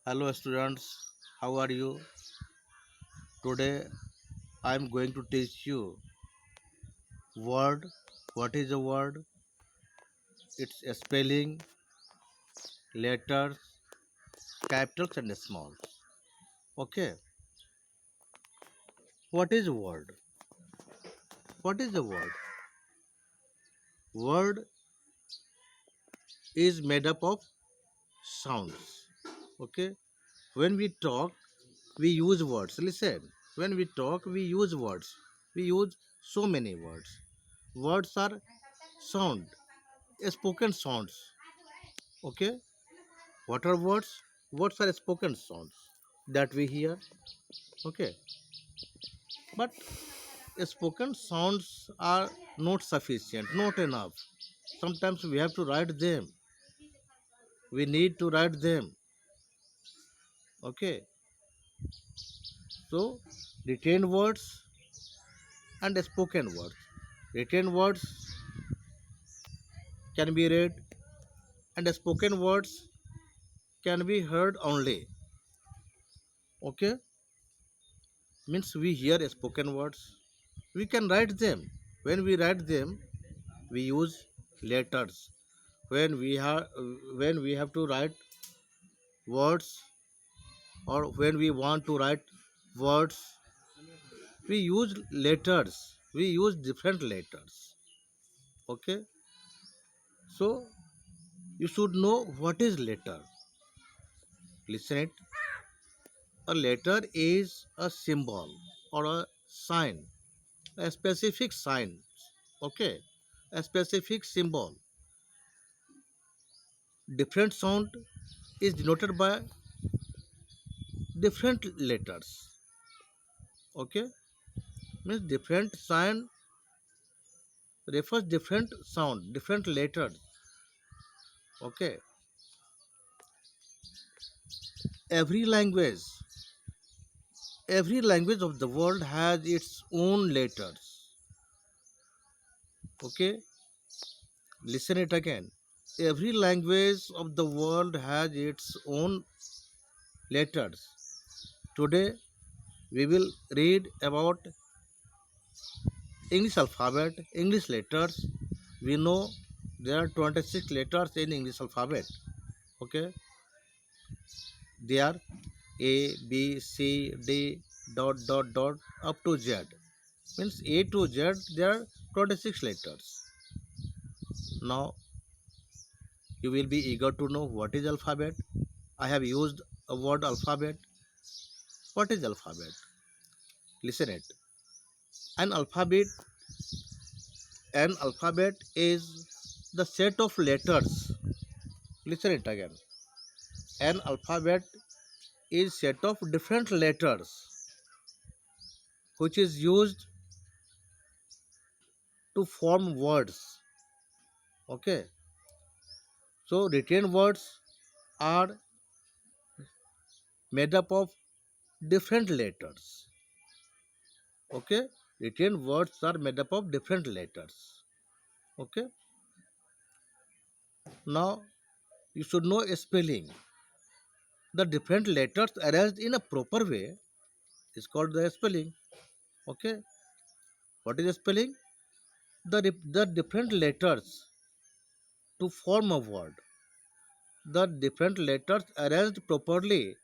Hello students, how are you? Today I am going to teach you word. What is a word? Its spelling, letters, capitals and smalls. Okay. What is a word? What is a word? Word is made up of sounds. Okay. When we talk, we use words. Listen. When we talk, we use words. We use so many words. Words are sound, spoken sounds. Okay. What are words? Words are spoken sounds that we hear. Okay. But spoken sounds are not sufficient, not enough. Sometimes we have to write them. We need to write them. Okay. So, written words and spoken words. Written words can be read and spoken words can be heard only. Okay. Means we hear spoken words. We can write them. When we write them, we use letters. When we have to write words, or when we want to write words, we use letters. We use different letters. Okay. So you should know what is letter. Listen it. A letter is a symbol or a sign, a specific sign. Okay. A specific symbol. Different sound is denoted by different letters. Okay. Means different sign refers different sound, different letters. Okay. Every language, every language of the world has its own letters. Okay. Listen it again. Every language of the world has its own letters. Today we will read about English alphabet, English letters. We know there are 26 letters in English alphabet. Okay. They are A, B, C, D, dot, dot, dot, up to Z. Means A to Z, there are 26 letters. Now, you will be eager to know what is alphabet. I have used a word alphabet. What is alphabet? Listen it. An alphabet, an alphabet is the set of letters. Listen it again. An alphabet is set of different letters which is used to form words. Okay. So written words are made up of different letters. Okay. Written words are made up of different letters. Okay. Now you should know spelling. The different letters arranged in a proper way is called the spelling. Okay. What is spelling? The different letters to form a word. The different letters arranged properly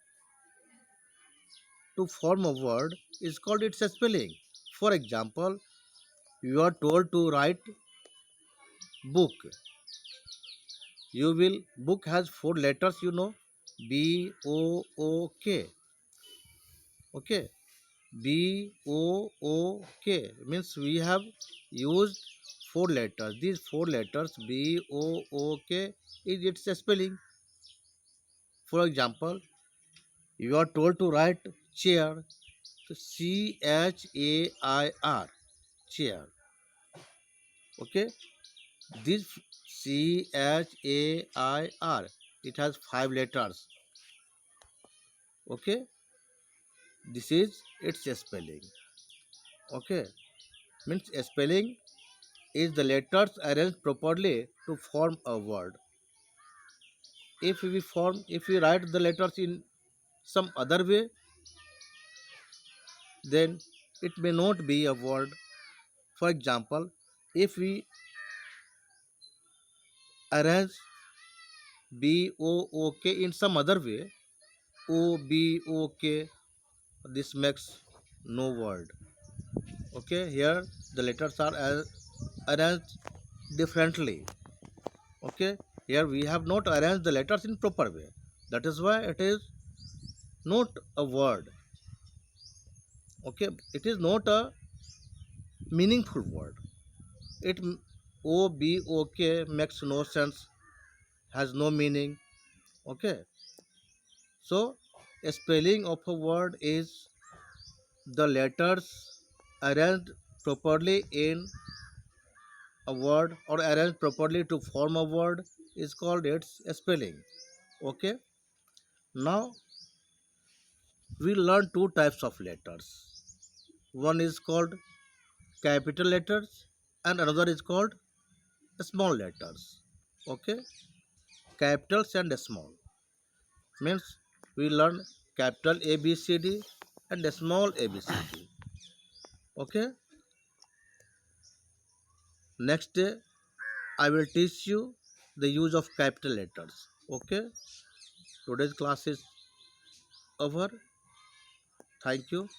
to form a word is called its spelling. For example, you are told to write book. You will book has four letters, B O O K. Okay. B O O K means we have used four letters. These four letters B O O K is its spelling. For example, you are told to write chair. So CHAIR, chair. Okay. This CHAIR, it has five letters. Okay. This is its spelling. Okay. Means spelling is the letters arranged properly to form a word. If we write the letters in some other way, then it may not be a word. For example, if we arrange B O O K in some other way, O B O K, this makes no word. Okay, here the letters are arranged differently. Okay, here we have not arranged the letters in proper way. That is why it is not a word. Okay, it is not a meaningful word. It O B O K makes no sense, has no meaning. Okay, so a spelling of a word is the letters arranged properly in a word or arranged properly to form a word is called its spelling. Okay, now we learn two types of letters. One is called capital letters and another is called small letters. Okay, capitals and small means we learn capital ABCD and small ABCD. Okay, next day I will teach you the use of capital letters. Okay, today's class is over. Thank you.